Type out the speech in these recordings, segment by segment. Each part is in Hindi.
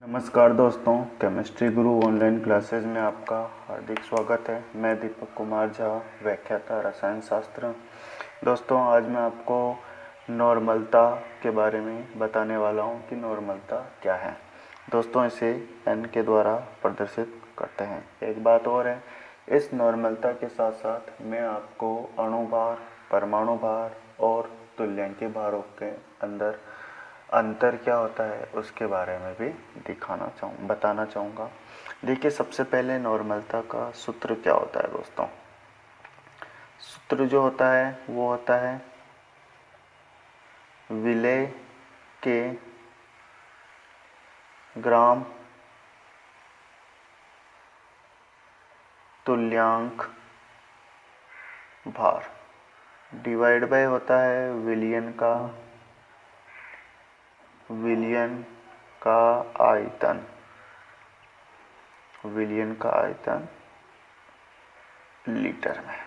नमस्कार दोस्तों, केमिस्ट्री गुरु ऑनलाइन क्लासेस में आपका हार्दिक स्वागत है। मैं दीपक कुमार झा, व्याख्याता रसायन शास्त्र। दोस्तों, आज मैं आपको नॉर्मलता के बारे में बताने वाला हूं कि नॉर्मलता क्या है। दोस्तों, इसे एन के द्वारा प्रदर्शित करते हैं। एक बात और है, इस नॉर्मलता के साथ साथ मैं आपको अणु भार, परमाणु भार और तुल्यांकी भारों के अंदर अंतर क्या होता है उसके बारे में भी बताना चाहूँगा। देखिए, सबसे पहले नॉर्मलता का सूत्र क्या होता है दोस्तों। सूत्र जो होता है वो होता है विलेय के ग्राम तुल्यांक भार डिवाइड बाय होता है विलयन का आयतन लीटर में।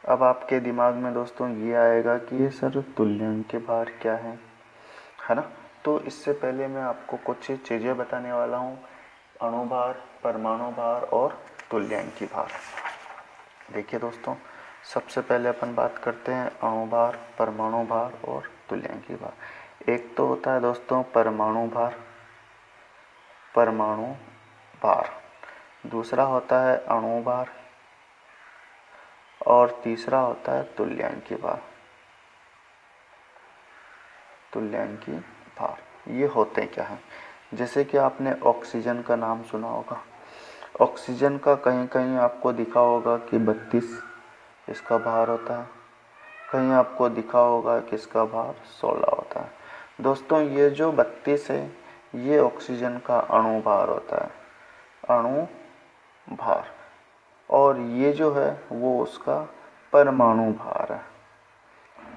अब आपके दिमाग में दोस्तों ये आएगा कि ये सर तुल्यांक के भार क्या है ना। तो इससे पहले मैं आपको कुछ चीज़ें बताने वाला हूँ, अणु भार, परमाणु भार और तुल्यांकी भार। देखिए दोस्तों, सबसे पहले अपन बात करते हैं अणु भार, परमाणु भार और तुल्यांकी भार। एक तो होता है दोस्तों परमाणु भार, दूसरा होता है अणु भार और तीसरा होता है तुल्यांकी भार। ये होते क्या हैं? जैसे कि आपने ऑक्सीजन का नाम सुना होगा। ऑक्सीजन का कहीं कहीं आपको दिखा होगा कि 32 इसका भार होता है, कहीं आपको दिखा होगा कि इसका भार 16 होता है। दोस्तों, ये जो 32 है ये ऑक्सीजन का अणु भार होता है, अणु भार, और ये जो है वो उसका परमाणु भार है,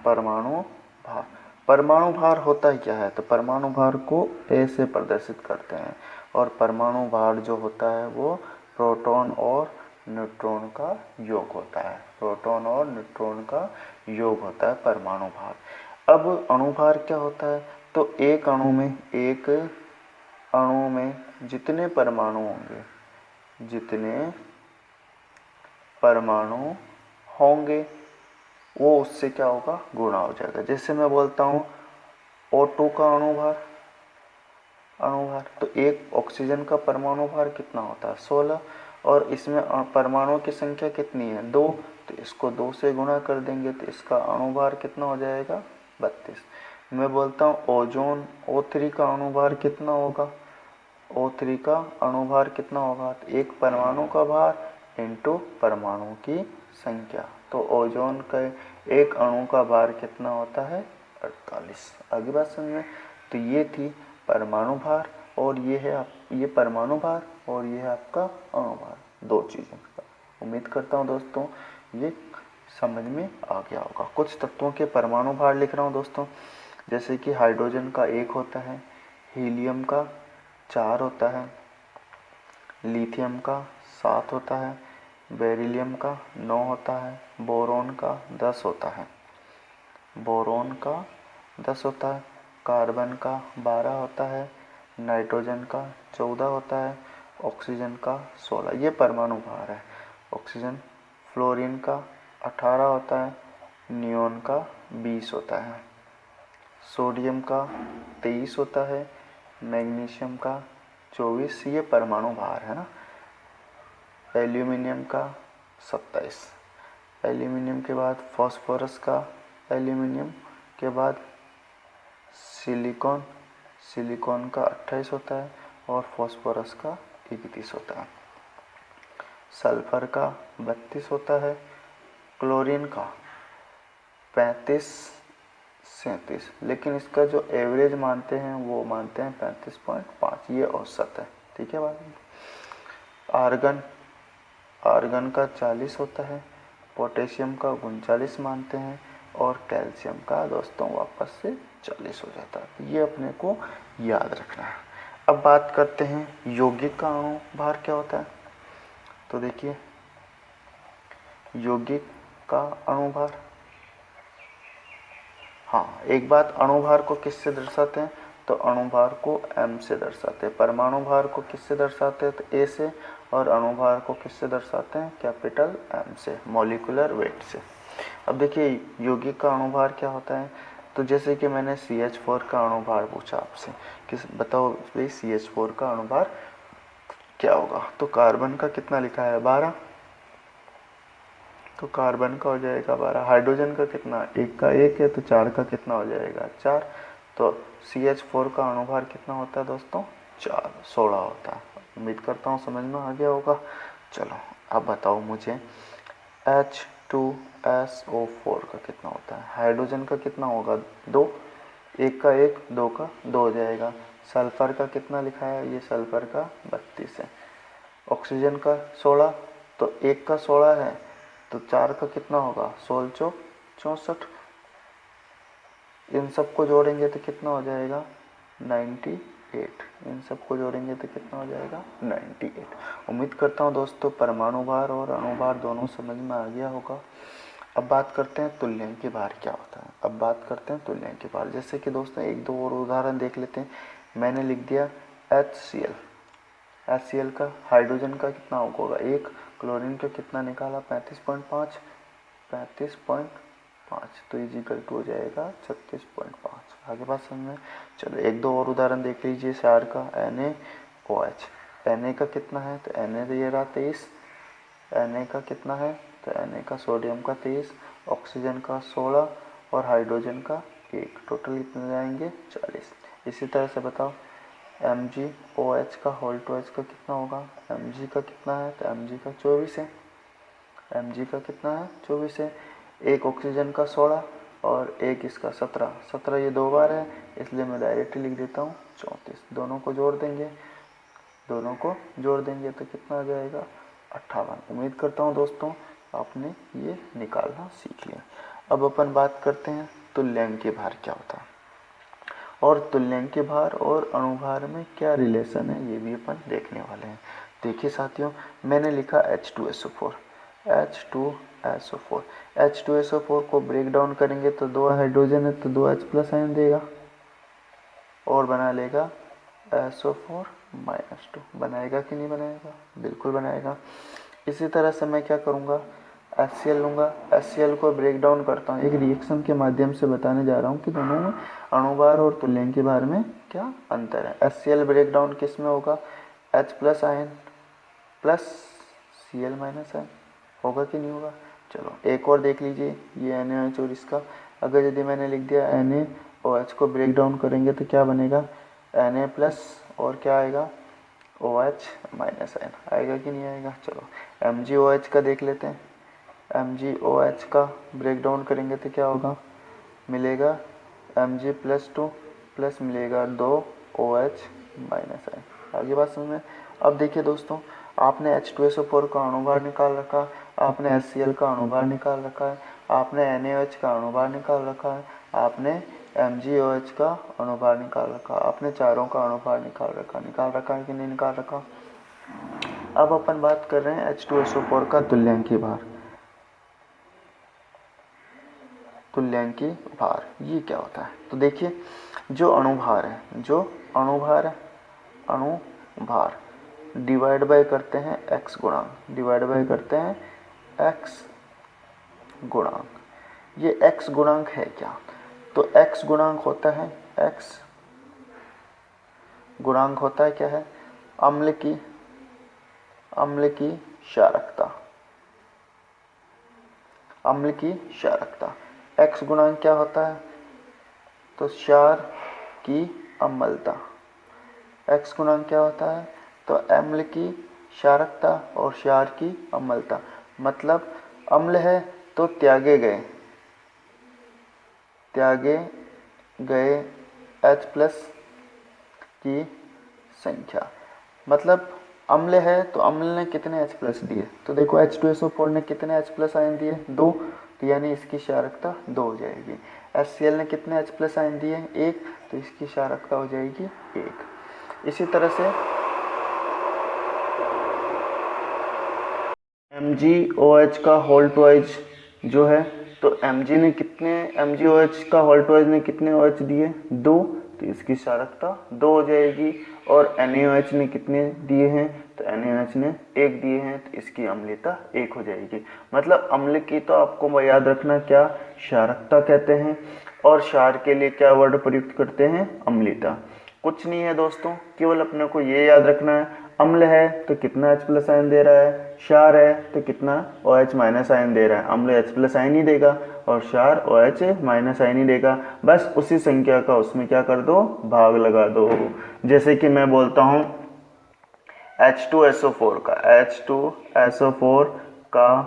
परमाणु भार। परमाणु भार होता ही क्या है? तो परमाणु भार को ए से प्रदर्शित करते हैं, और परमाणु भार जो होता है वो प्रोटॉन और न्यूट्रॉन का योग होता है, प्रोटॉन और न्यूट्रॉन का योग होता है परमाणु भार। अब अणु भार क्या होता है? तो एक अणु में जितने परमाणु होंगे, वो उससे क्या होगा? गुणा हो जाएगा। जैसे मैं बोलता हूँ O2 का अणु भार, तो एक ऑक्सीजन का परमाणु भार कितना होता है? 16, और इसमें परमाणु की संख्या कितनी है? 2, तो इसको 2 से गुणा कर देंगे तो इसका अणु भार कितना हो जाएगा? 32। मैं बोलता हूँ ओजोन, O3 का अणु भार कितना होगा? O3 का अणु भार कितना होगा? तो एक परमाणु का भार इंटू परमाणु की संख्या, तो ओजोन का एक अणु का भार कितना होता है? 48। अगली बात समझ में? तो ये थी परमाणु भार, और ये परमाणु भार, और ये है आपका अणु भार, दो चीज़ों का। उम्मीद करता हूँ दोस्तों ये समझ में आ गया होगा। कुछ तत्वों के परमाणु भार लिख रहा हूँ दोस्तों, जैसे कि हाइड्रोजन का 1 होता है, हीलियम का 4 होता है, लिथियम का 7 होता है, बेरिलियम का 9 होता है, बोरोन का 10 होता है, कार्बन का 12 होता है, नाइट्रोजन का 14 होता है, ऑक्सीजन का 16। ये परमाणु भार है। ऑक्सीजन, फ्लोरीन का 18 होता है, नियोन का 20 होता है, सोडियम का 23 होता है, मैग्नीशियम का 24। ये परमाणु भार है ना। एल्यूमिनियम का 27, एल्यूमिनियम के बाद फास्फोरस का, एल्यूमिनियम के बाद सिलिकॉन का 28 होता है, और फास्फोरस का 31 होता है, सल्फर का 32 होता है, क्लोरीन का 35, 37, लेकिन इसका जो एवरेज मानते हैं वो मानते हैं 35.5, ये औसत है। ठीक है बात। आर्गन का 40 होता है, पोटेशियम का 39 मानते हैं, और कैल्शियम का दोस्तों वापस से 40 हो जाता है। ये अपने को याद रखना है। अब बात करते हैं यौगिक का अणु भार क्या होता है। तो देखिए, यौगिक का अणु भार, हाँ, एक बात, अणु भार को किससे दर्शाते हैं? तो अणुभार को m से दर्शाते हैं। परमाणु भार को किससे दर्शाते हैं? तो a से। और अणुभार को किससे दर्शाते हैं? कैपिटल M से, मॉलिक्यूलर वेट से। अब देखिए यौगिक का अणुभार क्या होता है। तो जैसे कि मैंने CH4 का अणुभार पूछा आपसे, किस बताओ भाई CH4 का अणुभार क्या होगा। तो कार्बन का कितना लिखा है? 12, तो कार्बन का हो जाएगा 12। हाइड्रोजन का कितना? एक का एक है, तो 4 का कितना हो जाएगा? 4। तो CH4 का अणुभार कितना होता है दोस्तों? 4, 16 होता है। उम्मीद करता हूँ समझ में आ गया होगा। चलो अब बताओ मुझे H2SO4 का कितना होता है। हाइड्रोजन का कितना होगा? 2, एक का एक, 2 का 2 हो जाएगा। सल्फर का कितना लिखा है? ये सल्फर का 32 है। ऑक्सीजन का 16, तो एक का 16 है, तो 4 का कितना होगा? 16 चौक 64। इन सबको जोड़ेंगे तो कितना हो जाएगा? 98। इन सबको जोड़ेंगे तो कितना हो जाएगा? 98। उम्मीद करता हूँ दोस्तों परमाणु भार और अणुभार दोनों समझ में आ गया होगा। अब बात करते हैं तुल्यंकी भार क्या होता है। अब बात करते हैं तुल्यंकी भार। जैसे कि दोस्तों एक दो और उदाहरण देख लेते हैं। मैंने लिख दिया HCl। HCl का हाइड्रोजन का कितना होगा? 1। क्लोरीन का कितना निकाला? 35.5। 35.5, तो इजिकल टू हो जाएगा 36.5। आगे बात समझ में। चलो एक दो और उदाहरण देख लीजिए। क्षार का NaOH। Na का कितना है? तो Na तो ये रहा 23। Na का कितना है? तो Na का सोडियम का 23, ऑक्सीजन का 16 और हाइड्रोजन का 1। टोटल कितने जाएंगे? 40। इसी तरह से बताओ MgOH का होल टू H का कितना होगा? Mg का कितना है? तो Mg का 24 है। Mg का कितना है? 24 है। एक ऑक्सीजन का 16 और एक इसका 17। 17 ये 2 बार है, इसलिए मैं डायरेक्टली लिख देता हूँ 34। दोनों को जोड़ देंगे, दोनों को जोड़ देंगे तो कितना आ जाएगा? 58। उम्मीद करता हूँ दोस्तों आपने ये निकालना सीख लिया। अब अपन बात करते हैं तुल्यंकी भार क्या होता है और तुल्यंकी भार और अणुभार में क्या रिलेशन है, ये भी अपन देखने वाले हैं। देखिए साथियों, मैंने लिखा H2SO4। H2SO4 H2SO4 को ब्रेक डाउन करेंगे तो 2 हाइड्रोजन है, तो 2 H प्लस आयन देगा और बना लेगा SO4-2। बनाएगा कि नहीं बनाएगा? बिल्कुल बनाएगा। इसी तरह से मैं क्या करूँगा? HCl लूँगा। HCl को ब्रेक डाउन करता हूँ। एक रिएक्शन के माध्यम से बताने जा रहा हूँ कि दोनों में अणुभार और तुल्यंकी भार में क्या अंतर है। HCl ब्रेक डाउन किस में होगा? H plus ion plus Cl minus ion. होगा कि नहीं होगा? चलो एक और देख लीजिए, ये NaOH और इसका अगर यदि मैंने लिख दिया NaOH को ब्रेक डाउन करेंगे तो क्या बनेगा? Na प्लस और क्या आएगा? OH minus ion. आएगा कि नहीं आएगा? चलो MgOH का देख लेते हैं। MgOH का ब्रेक डाउन करेंगे तो क्या होगा? मिलेगा Mg प्लस 2 प्लस मिलेगा 2 OH माइनस आयन। आगे बात समझ में। अब देखिए दोस्तों, आपने H2SO4 का अणुभार निकाल रखा, आपने HCl का अणुभार निकाल रखा है, आपने NaOH का अणुभार निकाल रखा है, आपने MgOH का अणुभार निकाल रखा, आपने चारों का अणुभार निकाल रखा है कि नहीं निकाल रखा। अब अपन बात कर रहे हैं H2SO4 का तुल्यंकी भार। तुल्यंकी भार ये क्या होता है? तो देखिए जो अणुभार है, अणुभार डिवाइड बाय करते हैं x गुणांक, डिवाइड बाय करते हैं x गुणांक। ये x गुणांक है क्या? तो x गुणांक होता है, x गुणांक होता है क्या है? अम्ल की क्षारकता। अम्ल की क्षारकता। x गुणांक क्या होता है? तो क्षार की अम्लता। x गुणांक क्या होता है? तो अम्ल की क्षारकता और क्षार की अम्लता। मतलब अम्ल है तो त्यागे गए H प्लस की संख्या। मतलब अम्ल है तो अम्ल ने कितने H प्लस दिए? तो देखो H2SO4 ने कितने H प्लस आयन दिए? 2, तो यानी इसकी क्षारकता 2 हो जाएगी। HCl ने कितने H प्लस आयन दिए? 1, तो इसकी क्षारकता हो जाएगी 1। इसी तरह से MgOH का होल टू H जो है, तो MgOH का होल टू H ने कितने OH दिए? 2, तो इसकी क्षारकता 2 हो जाएगी। और NaOH ने कितने दिए हैं, तो NaOH ने 1 दिए हैं, तो इसकी अम्लता 1 हो जाएगी। मतलब अम्ल की तो आपको याद रखना क्या क्षारकता कहते हैं, और क्षार के लिए क्या वर्ड प्रयुक्त करते हैं, अम्लता। कुछ नहीं है दोस्तों, केवल अपने को ये याद रखना है, अम्ल है तो कितना H+ आयन दे रहा है, क्षार है तो कितना OH- आयन दे रहा है। अम्ल H+ आयन ही देगा और क्षार OH- आयन ही देगा। बस उसी संख्या का उसमें क्या कर दो, भाग लगा दो। जैसे कि मैं बोलता हूँ H2SO4 का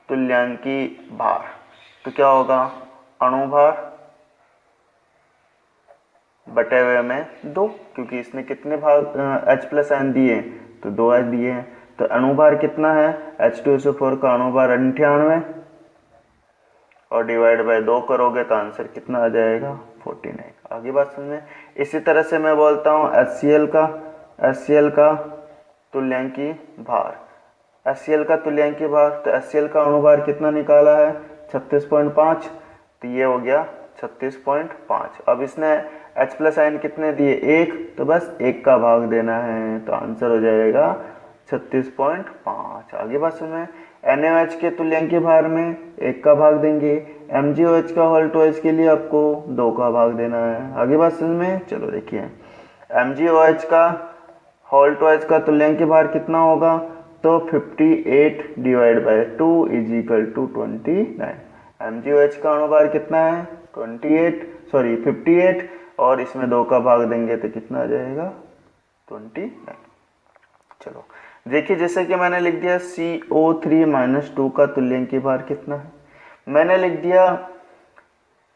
तुल्यांकी भार, तो क्या होगा, अणु भार बटे हुए में 2, क्योंकि इसने कितने भाग H+ आयन दिए, तो 2 H दिए हैं। तो अणुभार कितना है, H2SO4 का अणुभार 98, और डिवाइड बाय 2 करोगे तो आंसर कितना आ जाएगा, 49। आगे बात समझे। इसी तरह से मैं बोलता हूँ HCl का तुल्यांकी भार, HCl का तुल्यांकी भार, तो HCl का अणुभार कितना निकाला है, 36.5, तो ये हो गया 36.5। अब इसने H+ आयन कितने दिए, 1, तो बस 1 का भाग देना है, तो आंसर हो जाएगा 36.5। आगे बात सुनिए, NaOH के तुल्यांकी भार में 1 का भाग देंगे, MgOH का होल टू H के लिए आपको 2 का भाग देना है। आगे बात समझ में, चलो देखिए, MgOH का होल टू H का तुल्यांकी भार कितना होगा, तो 58 divide by 2 is equal to 29। MgOH का अणुभार कितना है, 58, और इसमें 2 का भाग देंगे तो कितना आ जाएगा, 29। चलो देखिए, जैसे कि मैंने लिख दिया CO3-2 का तुल्यांकी भार कितना है, मैंने लिख दिया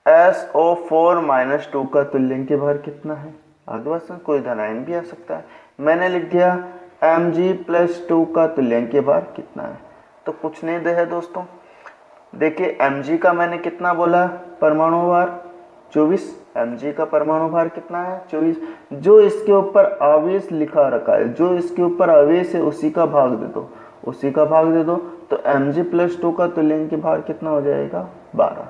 SO4-2 का तुल्यांकी भार कितना है, आगे बात कोई धनायन भी आ सकता है। मैंने लिख दिया Mg+2 का तुल्यांकी भार कितना है, तो कुछ नहीं दे है दोस्तों। देखिए Mg का मैंने कितना बोला, परमाणु भार 24, Mg का परमाणु भार कितना है, 24। जो इसके ऊपर आवेश लिखा रखा है, जो इसके ऊपर आवेश है उसी का भाग दे दो, उसी का भाग दे दो, तो Mg+2 का तुल्यांकी भार कितना हो जाएगा, 12।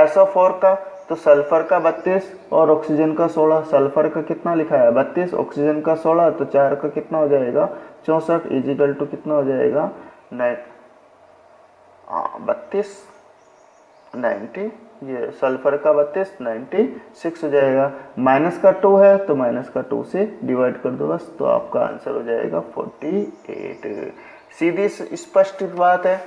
SO4 का, तो सल्फर का 32 और ऑक्सीजन का 16, सल्फर का कितना लिखा है 32, ऑक्सीजन का 16, तो 4 का कितना हो जाएगा 64, इजिकल टू कितना हो जाएगा 32 90, ये सल्फर का 32 96 हो जाएगा। माइनस का 2 है तो माइनस का 2 से डिवाइड कर दो बस, तो आपका आंसर हो जाएगा 48। सीधी स्पष्ट बात है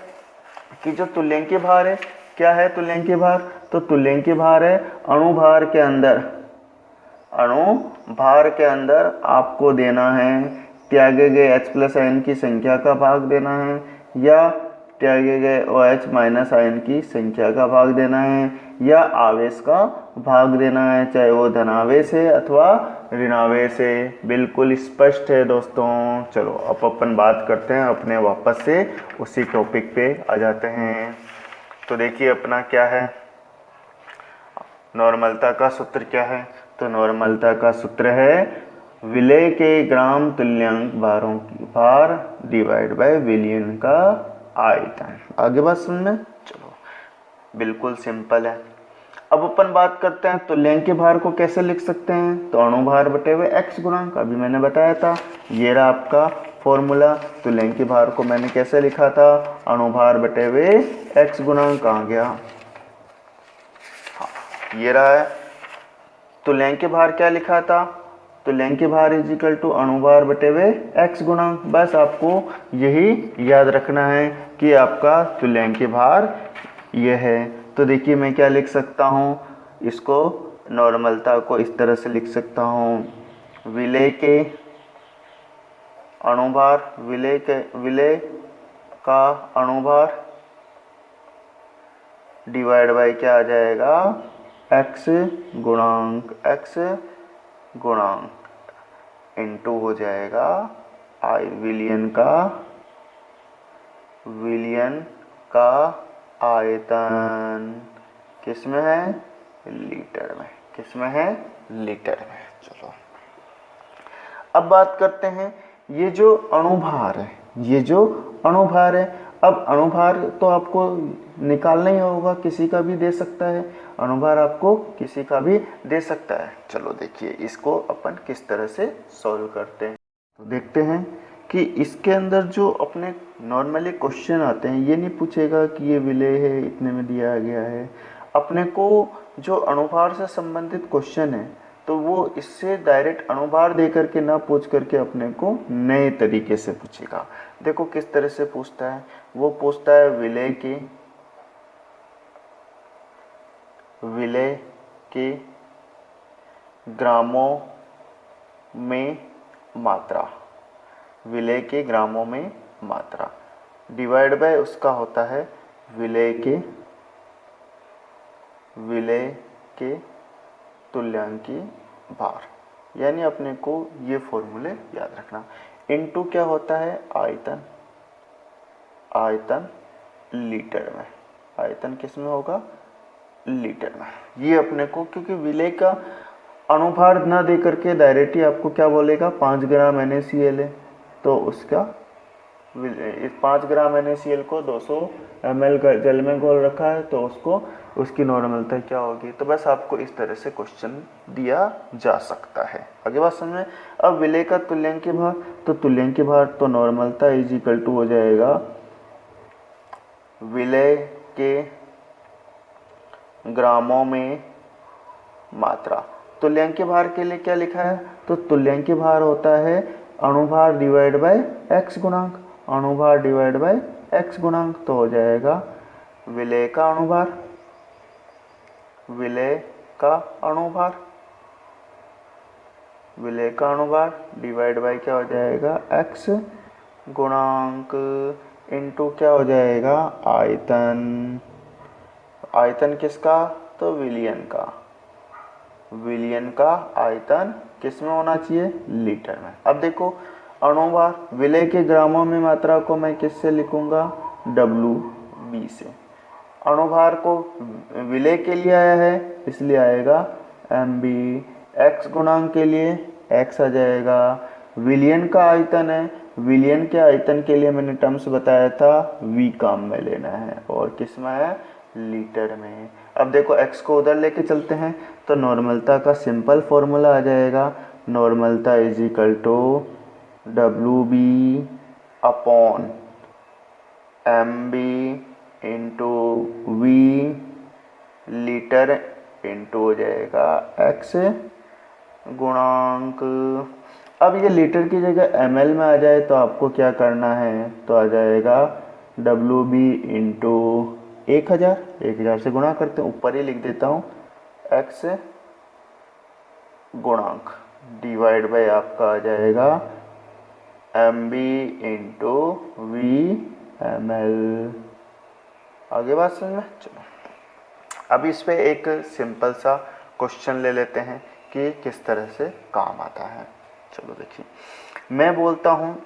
कि जो तुल्यांकी भार है, क्या है तुल्यांकी भार, तो तुल्यांकी भार है अणु भार के अंदर आपको देना है त्यागे गए H+ आयन की संख्या का भाग देना है, या त्यागे गए OH- आयन की संख्या का भाग देना है, या आवेश का भाग देना है, चाहे वो धनावेश है अथवा ऋणावेश है। बिल्कुल स्पष्ट है दोस्तों। चलो अब अपन बात करते हैं अपने वापस से उसी टॉपिक पे आ जाते हैं। तो देखिए अपना क्या है, नॉर्मलता का सूत्र क्या है, तो नॉर्मलता का सूत्र है विलेय के ग्राम तुल्यांक भारों की भार डिवाइड बाय विलयन का आयतन। आगे बात सुनना, चलो बिल्कुल सिंपल है। अब अपन बात करते हैं तुल्यांकी भार को कैसे लिख सकते हैं, तो अणु भार बटे हुए x गुणांक, अभी मैंने बताया था, ये रहा आपका फॉर्मूला। तुल्यांकी भार को मैंने कैसे लिखा था, अणु भार बटे हुए x गुणांक, कहाँ गया, हाँ ये रहा है। तुल्यांकी भार क्या लिखा था, तुल्यांकी भार इज इक्वल टू अणु भार बटे हुए x गुणांक। बस आपको यही याद रखना है कि आपका तुल्यांकी भार यह है। तो देखिए मैं क्या लिख सकता हूँ, इसको नॉर्मलता को इस तरह से लिख सकता हूँ, विलेय के अणुभार, विलेय का अणुभार डिवाइड बाय क्या आ जाएगा x गुणांक इनटू हो जाएगा विलयन का आयतन, किसमें है, लीटर में, किसमें है, लीटर में। चलो अब बात करते हैं, ये जो अणुभार है, ये जो अणुभार है, अब अणुभार तो आपको निकालना ही होगा, किसी का भी दे सकता है, अणुभार आपको किसी का भी दे सकता है। चलो देखिए इसको अपन किस तरह से सॉल्व करते हैं। तो देखते हैं कि इसके अंदर जो अपने नॉर्मली क्वेश्चन आते हैं, ये नहीं पूछेगा कि ये विलेय है इतने में दिया गया है। अपने को जो अणुभार से संबंधित क्वेश्चन है तो वो इससे डायरेक्ट अणुभार दे करके ना पूछ करके अपने को नए तरीके से पूछेगा। देखो किस तरह से पूछता है, वो पूछता है विलेय के ग्रामों में मात्रा, विलेय के ग्रामों में मात्रा डिवाइड बाय उसका होता है विलेय के तुल्यांकी भार, यानी अपने को ये फॉर्मूले याद रखना। इनटू क्या होता है आयतन लीटर में, आयतन किस में होगा लीटर में। ये अपने को क्योंकि विलेय का अणुभार ना दे करके डायरेक्ट ही आपको क्या बोलेगा 5 ग्राम NaCl है, तो उसका 5 ग्राम NaCl को 200 ml जल में घोल रखा है, तो उसकी नॉर्मलता क्या होगी। तो बस आपको इस तरह से क्वेश्चन दिया जा सकता है। आगे बात समझ में। अब विलेय का तुल्यांकी भार, तो तुल्यांकी भार तो नॉर्मलता इज इक्वल टू हो जाएगा विलेय के ग्रामों में मात्रा। तुल्यांकी भार के लिए क्या लिखा है, तो तुल्यांकी भार होता है अणुभार डिवाइड बाय x गुणांक, अणुभार डिवाइड बाय x गुणांक, तो हो जाएगा विलेय का अणुभार, विलेय का अणुभार, विलेय का अणुभार डिवाइड बाय क्या हो जाएगा x गुणांक इनटू क्या हो जाएगा आयतन, आयतन किसका, तो विलयन का, विलयन का आयतन किस में होना चाहिए लीटर में। अब देखो अणुभार विलेय के ग्रामों में मात्रा को मैं किससे लिखूंगा WB से, अणुभार को विलेय के लिए आया है इसलिए आएगा MB, x गुणांक के लिए x आ जाएगा, विलयन का आयतन है, विलयन के आयतन के लिए मैंने टर्म्स बताया था V काम में लेना है और किस में है लीटर में। अब देखो x को उधर लेके चलते हैं तो नॉर्मलता का सिंपल फॉर्मूला आ जाएगा, normality is equal to WB upon MB into V litre into हो जाएगा x गुणांक। अब ये लीटर की जगह ml में आ जाए तो आपको क्या करना है, तो आ जाएगा WB इंटू 1000 से गुणा करते हैं, ऊपर ही लिख देता हूँ x गुणांक डिवाइड बाय आपका आ जाएगा MB इंटू V ml। आगे बात समझ में। चलो अब इस पे एक सिंपल सा क्वेश्चन ले लेते हैं कि किस तरह से काम आता है। चलो देखिए मैं बोलता हूँ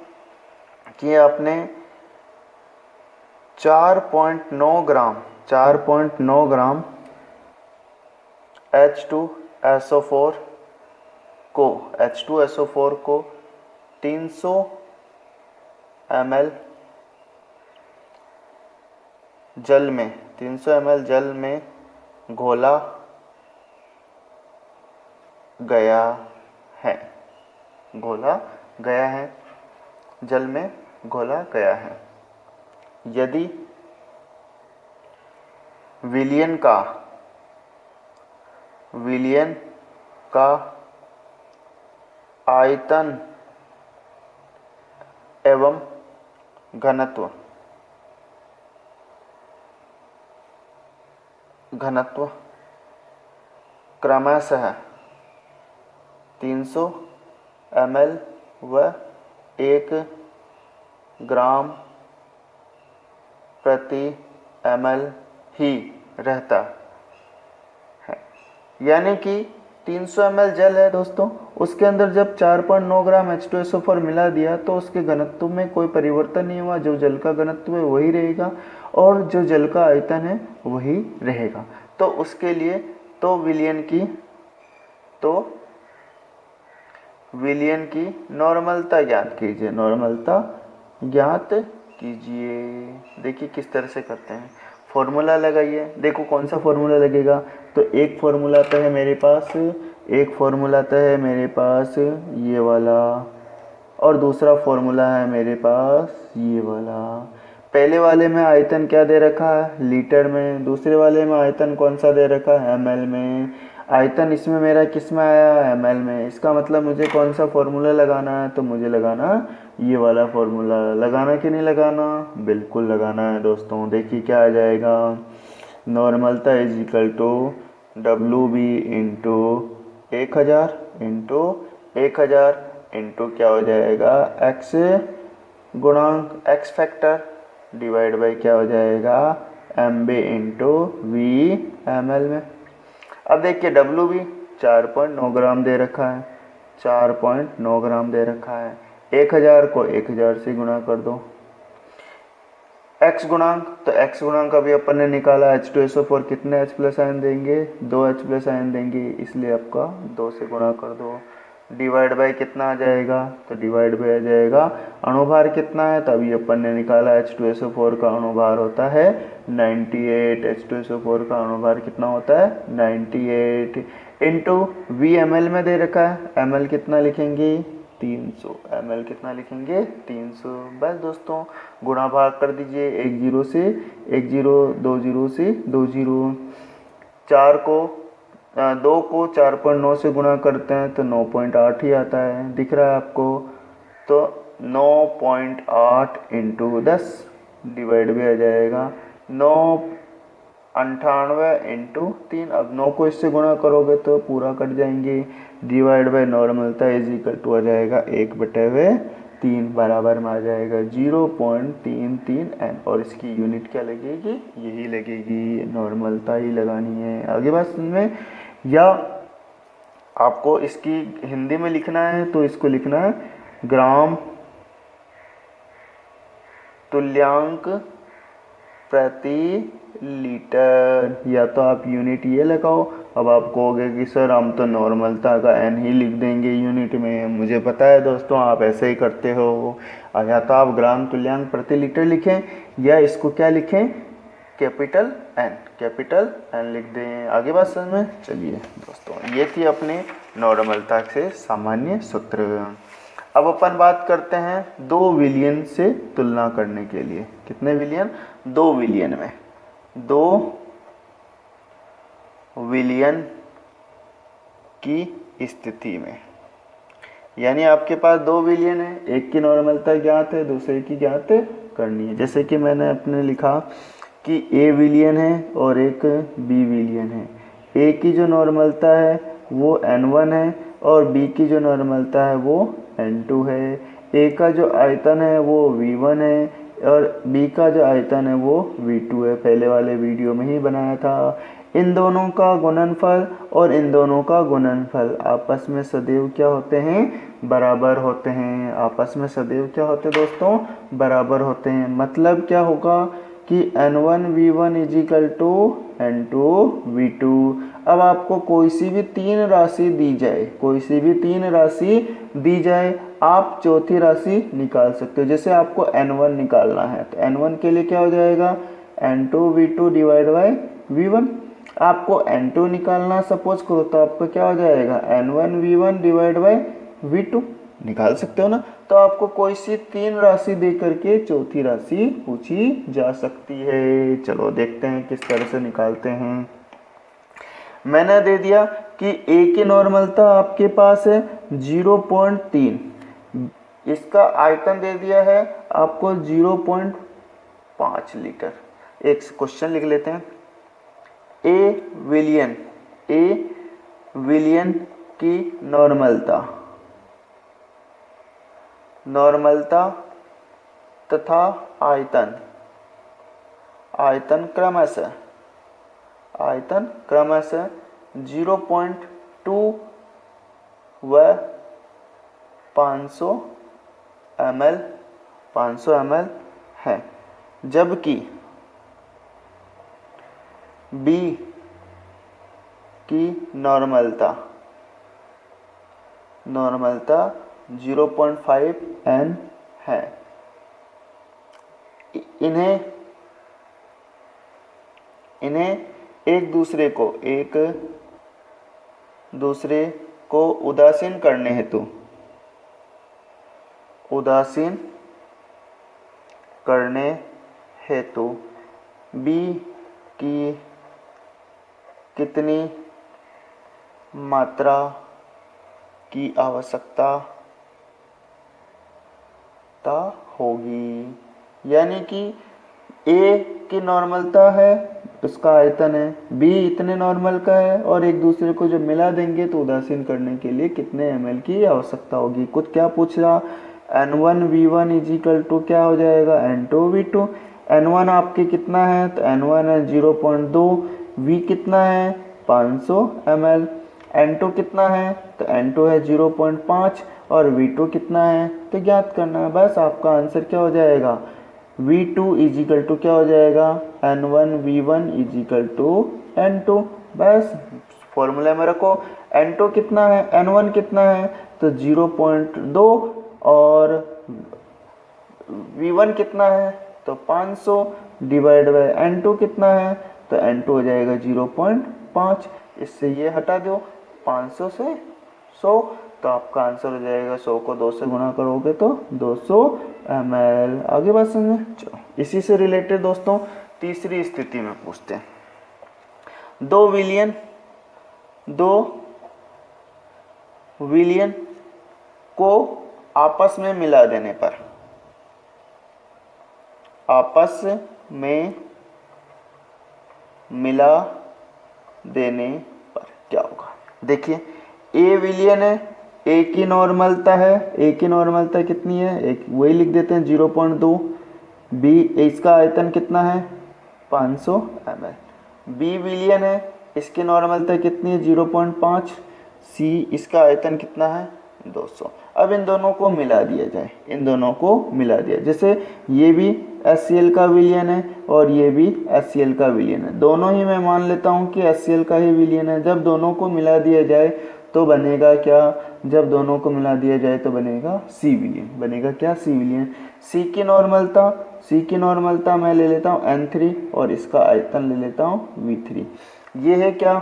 कि आपने 4.9 ग्राम H2SO4 को 300 ml जल में घोला गया है, जल में घोला गया है। यदि विलयन का आयतन एवं घनत्व क्रमशः 300 ml व 1 ग्राम प्रति ml ही रहता है, यानी कि 300 ml जल है दोस्तों, उसके अंदर जब 4.9 ग्राम H2SO4 मिला दिया तो उसके घनत्व में कोई परिवर्तन नहीं हुआ, जो जल का घनत्व है वही रहेगा और जो जल का आयतन है वही रहेगा। तो उसके लिए तो विलयन की नॉर्मलता ज्ञात कीजिए, नॉर्मलता ज्ञात कीजिए। देखिए किस तरह से करते हैं, फॉर्मूला लगाइए। देखो कौन सा फॉर्मूला लगेगा, तो एक फॉर्मूला तो है मेरे पास, एक फॉर्मूला तो है मेरे पास ये वाला, और दूसरा फॉर्मूला है मेरे पास ये वाला। पहले वाले में आयतन क्या दे रखा है, लीटर में, दूसरे वाले में आयतन कौन सा दे रखा है, ml में। आयतन इसमें मेरा किस में आया है, ml में। इसका मतलब मुझे कौन सा फॉर्मूला लगाना है, तो मुझे लगाना ये वाला फॉर्मूला। लगाना कि नहीं लगाना, बिल्कुल लगाना है दोस्तों। देखिए क्या आ जाएगा, normality is equal to W B into 1000 into 1000 into क्या हो जाएगा, एक्स गुणांक एक्स फैक्टर डिवाइड बाई क्या हो जाएगा, M B into V M L में। अब देखिए डब्ल्यू बी 4.9 ग्राम दे रखा है, 4.9 ग्राम दे रखा है। 1000 को 1000 से गुणा कर दो। एक्स गुणांक, तो एक्स गुणांक अभी अपन ने निकाला H2SO4 कितने H प्लस आयन देंगे, 2 H प्लस आयन देंगे, इसलिए आपका 2 से गुणा कर दो। डिवाइड बाय कितना आ जाएगा, तो डिवाइड बाय आ जाएगा अणुभार कितना है, तो अभी अपन ने निकाला H2SO4 का अणुभार होता है 98। H2SO4 का अणुभार कितना होता है 98 इंटू वी एम एल में दे रखा है, एम एल कितना लिखेंगे 300, ml कितना लिखेंगे 300। बस दोस्तों गुणा भाग कर दीजिए, एक जीरो से एक जीरो, दो जीरो से दो जीरो। 2 को 4.9 से गुणा करते हैं तो 9.8 ही आता है, दिख रहा है आपको। तो 9.8 इंटू 10 डिवाइड भी आ जाएगा 998 इंटू 3। अब 9 को इससे गुणा करोगे तो पूरा कट जाएंगे। Divide by normality is equal to आ जाएगा 1/3 बराबर में आ जाएगा 0.33 n। और इसकी यूनिट क्या लगेगी, यही लगेगी, नॉर्मलता ही लगानी है। आगे बात में, या आपको इसकी हिंदी में लिखना है तो इसको लिखना है ग्राम तुल्यांक प्रति लीटर, या तो आप यूनिट ये लगाओ। अब आप कहोगे कि सर हम तो नॉर्मलता का एन ही लिख देंगे यूनिट में, मुझे पता है दोस्तों आप ऐसे ही करते हो। या तो आप ग्राम तुल्यांक प्रति लीटर लिखें, या इसको क्या लिखें, कैपिटल एन लिख दें। आगे बात समझ में, चलिए दोस्तों ये थी अपने नॉर्मलता से सामान्य सूत्र। अब अपन बात करते हैं 2 विलियन से तुलना करने के लिए। कितने विलियन, 2 विलियन में, 2 विलियन की स्थिति में, यानी आपके पास 2 विलियन है, एक की नॉर्मलता ज्ञात है, दूसरे की ज्ञात करनी है। जैसे कि मैंने अपने लिखा कि ए विलियन है और एक बी विलियन है। ए की जो नॉर्मलता है वो n1 है और बी की जो नॉर्मलता है वो n2 है। ए का जो आयतन है वो v1 है और बी का जो आयतन है वो v2 है, पहले वाले वीडियो में ही बनाया था। इन दोनों का गुणनफल और इन दोनों का गुणनफल आपस में सदैव क्या होते हैं, बराबर होते हैं। आपस में सदैव क्या होते हैं दोस्तों, बराबर होते हैं। मतलब क्या होगा कि n1 v1 is equal to n2 v2। अब आपको कोई सी भी तीन राशि दी जाए, कोई सी भी तीन राशि दी जाए, आप चौथी राशि निकाल सकते हो। जैसे आपको n1 निकालना है तो n1 के लिए क्या हो जाएगा, n2 v2 divide by v1। आपको n2 निकालना सपोज करो तो आपको क्या हो जाएगा, n1 v1 divide by v2, निकाल सकते हो ना। तो आपको कोई सी तीन राशि दे करके चौथी राशि पूछी जा सकती है। चलो देखते हैं किस तरह से निकालते हैं। मैंने दे दिया कि ए की नॉर्मलता आपके पास है 0.3, इसका आयतन दे दिया है आपको 0.5 लीटर। एक क्वेश्चन लिख लेते हैं, ए विलियन की नॉर्मलता तथा आयतन क्रमशः 0.2 व 500 ml है, जबकि बी की नॉर्मलता 0.5 n है। इन्हें एक दूसरे को उदासीन करने हेतु B की कितनी मात्रा की आवश्यकता होगी। यानी कि A की नॉर्मलता है, उसका आयतन है, B इतने नॉर्मल का है और एक दूसरे को जब मिला देंगे तो उदासीन करने के लिए कितने ml की आवश्यकता होगी। कुछ क्या पूछ रहा, N1V1 इजिकल टू क्या हो जाएगा, N2V2। N1 आपके कितना है तो N1 है 0.2, V कितना है 500 ml, N2 कितना है तो N2 है 0.5 और V2 कितना है तो ज्ञात करना है। बस आपका आंसर क्या हो जाएगा, V2 इजिकल टू क्या हो जाएगा, N1V1 इजिकल टू N2। बस फॉर्मूला में रखो, N2 कितना है, N1 कितना है तो 0.2 और V1 कितना है तो 500 डिवाइड बाय N2 कितना है तो N2 हो जाएगा 0.5। इससे ये हटा दो 500 से 100 तो आपका आंसर हो जाएगा 100 को 2 से गुणा करोगे तो 200 ml। आगे बात समझे। चलो इसी से रिलेटेड दोस्तों तीसरी स्थिति में पूछते हैं। दो विलयन को आपस में मिला देने पर क्या होगा। देखिए ए विलयन है, ए की नॉर्मलता है, ए की नॉर्मलता कितनी है, एक वही लिख देते हैं 0.2। बी इसका आयतन कितना है 500 ml। बी विलयन है, इसकी नॉर्मलता कितनी है 0.5। सी इसका आयतन कितना है 200। अब इन दोनों को मिला दिया जाए, जैसे ये भी HCl का विलयन है और ये भी HCl का विलयन है। दोनों ही मैं मान लेता हूँ कि HCl का ही विलयन है। जब दोनों को मिला दिया जाए तो बनेगा क्या, जब दोनों को मिला दिया जाए तो बनेगा C विलयन। बनेगा क्या, C विलयन। C की नॉर्मलता मैं ले लेता हूँ N3 और इसका आयतन ले लेता हूँ V3। ये है क्या,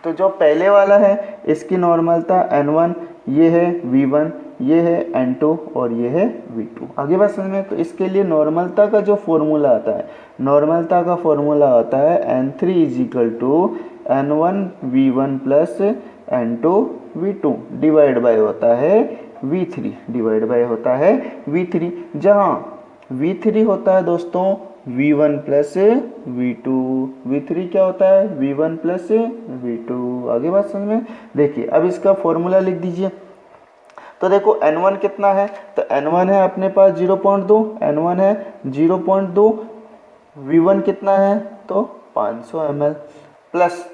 तो जो पहले वाला है इसकी नॉर्मलता N1, ये है V1, ये है N2 और ये है V2। आगे बात समझ में। तो इसके लिए नॉर्मलता का जो फॉर्मूला आता है, N3 is equal to N1V1 plus N2V2 divide by होता है V3, जहाँ V3 होता है दोस्तों V1 प्लस V2। V3 क्या होता है V1 प्लस V2। आगे बात समझ में। देखिए अब इसका फॉर्मूला लिख दीजिए। तो देखो N1 कितना है तो N1 है अपने पास 0.2, N1 है 0.2, V1 कितना है तो 500 ml प्लस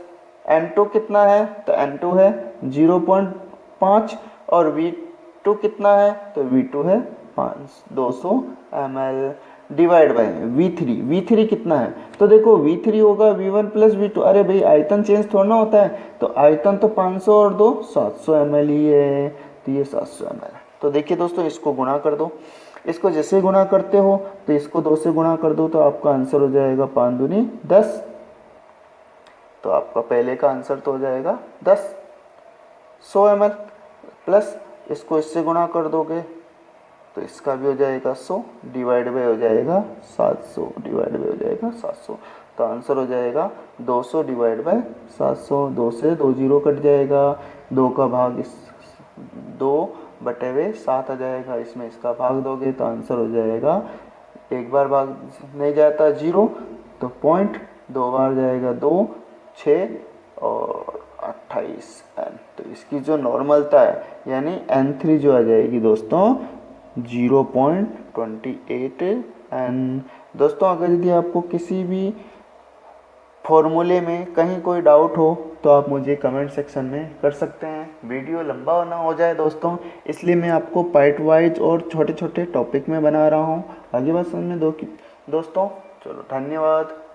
N2 कितना है तो N2 है 0.5 और V2 कितना है तो V2 है 200 ml डिवाइड बाय V3 कितना है तो देखो V3 होगा V1 प्लस V2। अरे भाई आयतन चेंज थोड़ा ना होता है, तो आयतन तो 500 और 2 700 ml ही है, तो ये 700 ml है। तो देखिए दोस्तों इसको गुणा कर दो, इसको जैसे गुणा करते हो तो इसको 2 से गुणा कर दो तो आपका आंसर हो जाएगा 5 दूनी 10। तो आपका पहले का आंसर तो हो जाएगा 10 100 ml प्लस इसको इससे गुणा कर दोगे तो इसका भी हो जाएगा 100 डिवाइड बाय हो जाएगा 700। तो आंसर हो जाएगा 200 डिवाइड बाय 700। 2 से 2 जीरो कट जाएगा, 2 का भाग इस 2/7 आ जाएगा, इसमें इसका भाग दोगे तो आंसर हो जाएगा, एक बार भाग नहीं जाता 0 तो पॉइंट, 2 बार जाएगा 2 6 और 28 N। तो इसकी जो नॉर्मलता है यानी N3 जो आ जाएगी दोस्तों 0.28 N। दोस्तों अगर यदि आपको किसी भी फॉर्मूले में कहीं कोई डाउट हो तो आप मुझे कमेंट सेक्शन में कर सकते हैं। वीडियो लंबा ना हो जाए दोस्तों, इसलिए मैं आपको पार्ट वाइज और छोटे छोटे टॉपिक में बना रहा हूँ। आगे बात समझ में दोस्तों। चलो धन्यवाद।